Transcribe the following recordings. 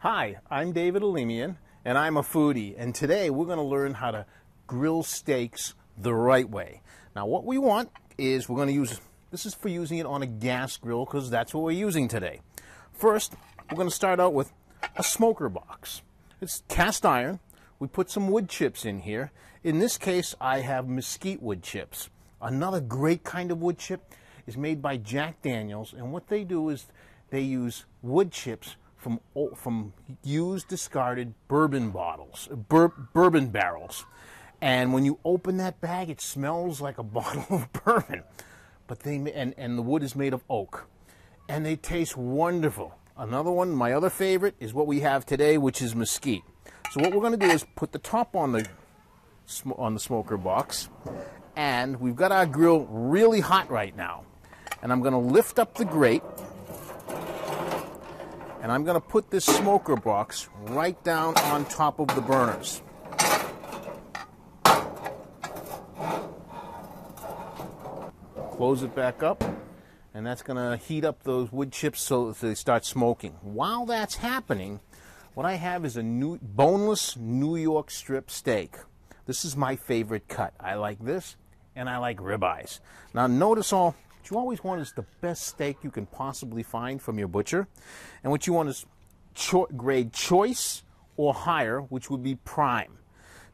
Hi, I'm David Alemian, and I'm a foodie, and today we're going to learn how to grill steaks the right way. Now what we want is we're going to use, this is for using it on a gas grill because that's what we're using today. First, we're going to start out with a smoker box. It's cast iron. We put some wood chips in here. In this case, I have mesquite wood chips. Another great kind of wood chip is made by Jack Daniels, and what they do is they use wood chips from used, discarded bourbon bottles, bourbon barrels. And when you open that bag, it smells like a bottle of bourbon. But and the wood is made of oak, and they taste wonderful. Another one, my other favorite, is what we have today, which is mesquite. So what we're going to do is put the top on the smoker box, and we've got our grill really hot right now. And I'm going to lift up the grate, and I'm going to put this smoker box right down on top of the burners. Close it back up, and that's going to heat up those wood chips so they start smoking. While that's happening, what I have is a boneless New York strip steak. This is my favorite cut. I like this, and I like ribeyes. Now notice what you always want is the best steak you can possibly find from your butcher. And what you want is grade choice or higher, which would be prime.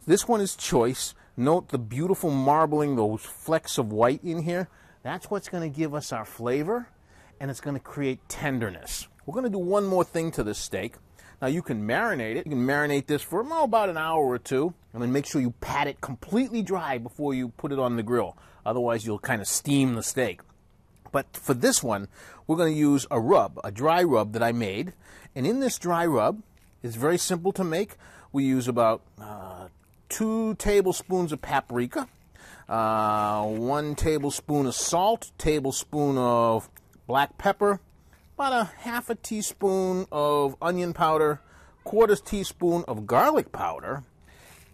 This one is choice. Note the beautiful marbling, those flecks of white in here. That's what's going to give us our flavor, and it's going to create tenderness. We're going to do one more thing to this steak. Now you can marinate it. You can marinate this for about an hour or two, and then make sure you pat it completely dry before you put it on the grill. Otherwise you'll kind of steam the steak. But for this one, we're going to use a dry rub that I made. And in this dry rub, it's very simple to make. We use about 2 tablespoons of paprika, 1 tablespoon of salt, tablespoon of black pepper, about half a teaspoon of onion powder, 1/4 teaspoon of garlic powder,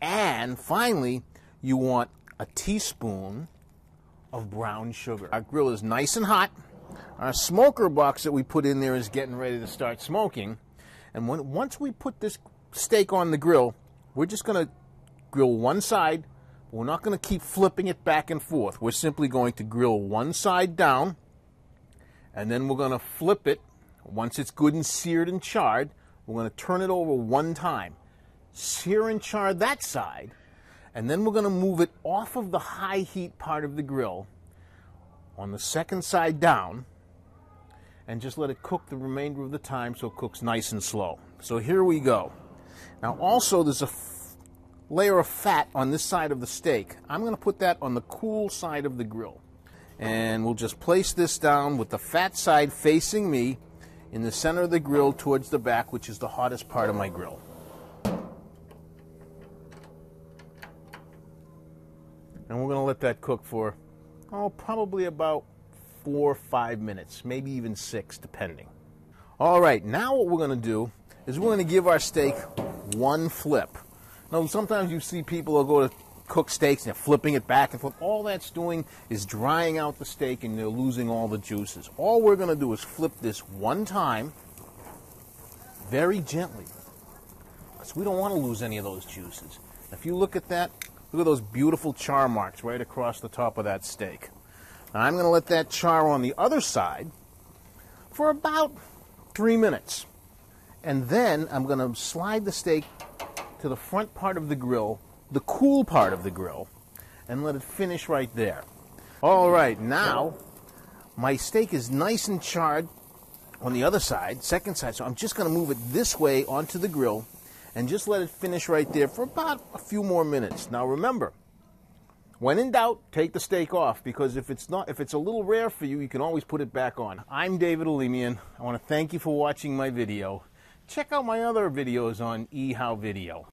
and finally, you want a teaspoon of brown sugar. Our grill is nice and hot. Our smoker box that we put in there is getting ready to start smoking. And once we put this steak on the grill, we're just going to grill one side. We're not going to keep flipping it back and forth. We're simply going to grill one side down, and then we're going to flip it. Once it's good and seared and charred, we're going to turn it over one time. Sear and char that side. And then we're going to move it off of the high heat part of the grill on the second side down and just let it cook the remainder of the time so it cooks nice and slow. So here we go. Now also there's a layer of fat on this side of the steak. I'm going to put that on the cool side of the grill. And we'll just place this down with the fat side facing me in the center of the grill towards the back, which is the hottest part of my grill. And we're going to let that cook for, probably about 4 or 5 minutes, maybe even 6, depending. All right, now what we're going to do is we're going to give our steak one flip. Now, sometimes you see people will go to cook steaks and they're flipping it back and forth. All that's doing is drying out the steak, and they're losing all the juices. All we're going to do is flip this one time, very gently, because we don't want to lose any of those juices. If you look at that, look at those beautiful char marks right across the top of that steak. Now I'm going to let that char on the other side for about 3 minutes. And then I'm going to slide the steak to the front part of the grill, the cool part of the grill, and let it finish right there. All right, now my steak is nice and charred on the other side, second side, so I'm just going to move it this way onto the grill and just let it finish right there for about a few more minutes. Now remember, when in doubt, take the steak off, because if it's a little rare for you, you can always put it back on. I'm David Alemian. I want to thank you for watching my video. Check out my other videos on eHow Video.